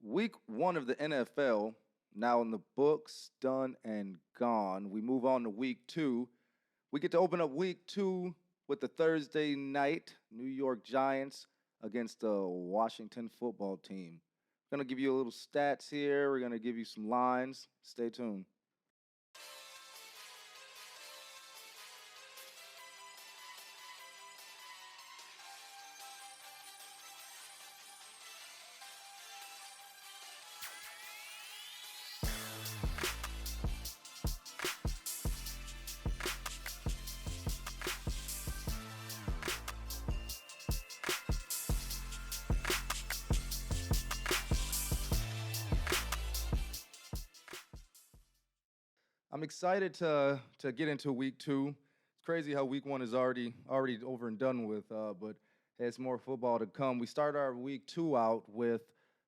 Week one of the NFL now in the books, done and gone. We move on to week two. We get to open up week two with the Thursday night New York Giants against the Washington football team. We're going to give you a little stats here. We're going to give you some lines. Stay tuned. I'm excited to get into week two. It's crazy how week one is already over and done with, but there's more football to come. We start our week two out with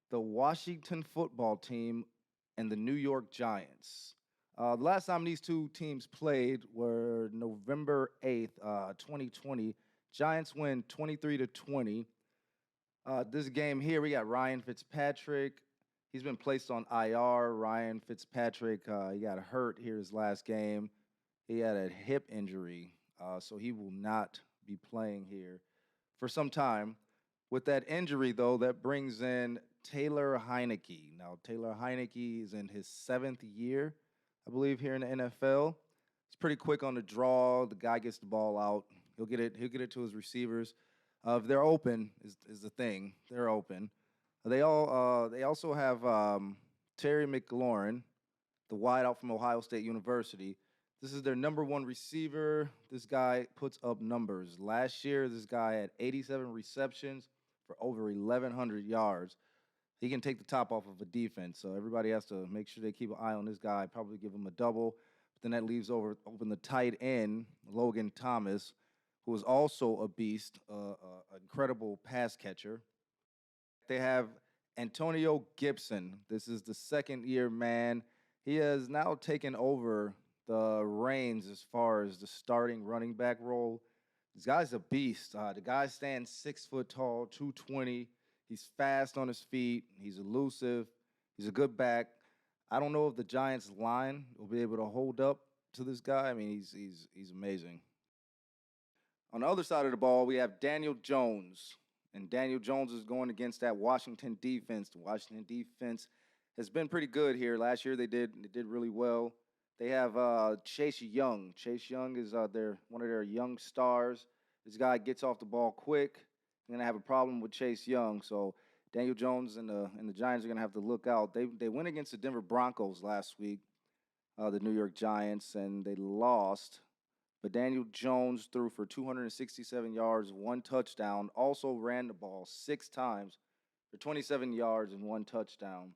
the Washington football team and the New York Giants. The last time these two teams played were November 8th, 2020. Giants win 23-20. This game here, we got Ryan Fitzpatrick. He's been placed on IR. Ryan Fitzpatrick, he got hurt here his last game. He had a hip injury, so he will not be playing here for some time. With that injury, though, that brings in Taylor Heineke. Now, Taylor Heineke is in his seventh year, I believe, here in the NFL. He's pretty quick on the draw. The guy gets the ball out. He'll get it to his receivers. If they're open, is the thing. They're open. They also have Terry McLaurin, the wideout from Ohio State University. This is their number one receiver. This guy puts up numbers. Last year, this guy had 87 receptions for over 1,100 yards. He can take the top off of a defense, so everybody has to make sure they keep an eye on this guy, probably give him a double. But then that leaves open the tight end, Logan Thomas, who is also a beast, an incredible pass catcher. They have Antonio Gibson. This is the second-year man. He has now taken over the reins as far as the starting running back role. This guy's a beast. The guy stands 6 foot tall, 220. He's fast on his feet. He's elusive. He's a good back. I don't know if the Giants line will be able to hold up to this guy. I mean, he's amazing. On the other side of the ball, we have Daniel Jones. And Daniel Jones is going against that Washington defense. The Washington defense has been pretty good here. Last year they did really well. They have Chase Young. Chase Young is one of their young stars. This guy gets off the ball quick. They're gonna have a problem with Chase Young. So Daniel Jones and the Giants are gonna have to look out. They went against the Denver Broncos last week, the New York Giants, and they lost. But Daniel Jones threw for 267 yards, 1 touchdown, also ran the ball 6 times for 27 yards and 1 touchdown.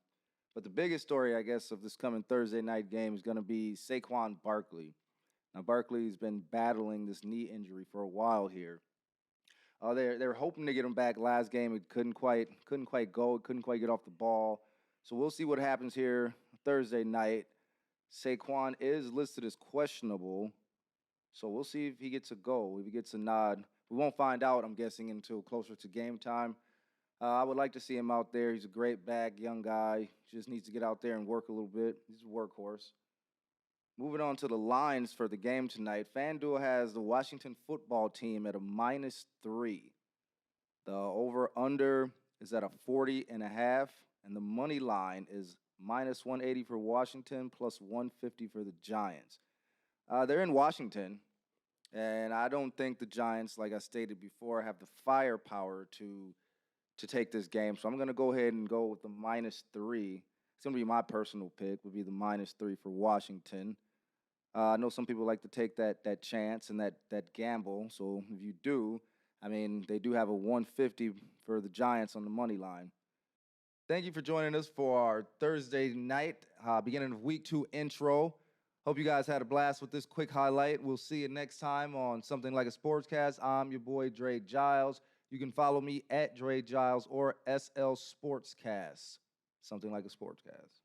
But the biggest story, I guess, of this coming Thursday night game is going to be Saquon Barkley. Now, Barkley's been battling this knee injury for a while here. They're hoping to get him back last game. It couldn't quite go. It couldn't quite get off the ball. So we'll see what happens here Thursday night. Saquon is listed as questionable. So we'll see if he gets a go, if he gets a nod. We won't find out, I'm guessing, until closer to game time. I would like to see him out there. He's a great back, young guy. Just needs to get out there and work a little bit. He's a workhorse. Moving on to the lines for the game tonight. FanDuel has the Washington football team at a -3. The over-under is at a 40.5, and the money line is -180 for Washington, plus 150 for the Giants. They're in Washington, and I don't think the Giants, like I stated before, have the firepower to take this game. So I'm going to go ahead and go with the -3. It's going to be my personal pick, would be the -3 for Washington. I know some people like to take that chance and that gamble. So if you do, I mean, they do have a 150 for the Giants on the money line. Thank you for joining us for our Thursday night, beginning of week 2 intro. Hope you guys had a blast with this quick highlight. We'll see you next time on Something Like a Sportscast. I'm your boy, Dre Giles. You can follow me at Dre Giles or SL Sportscast. Something Like a Sportscast.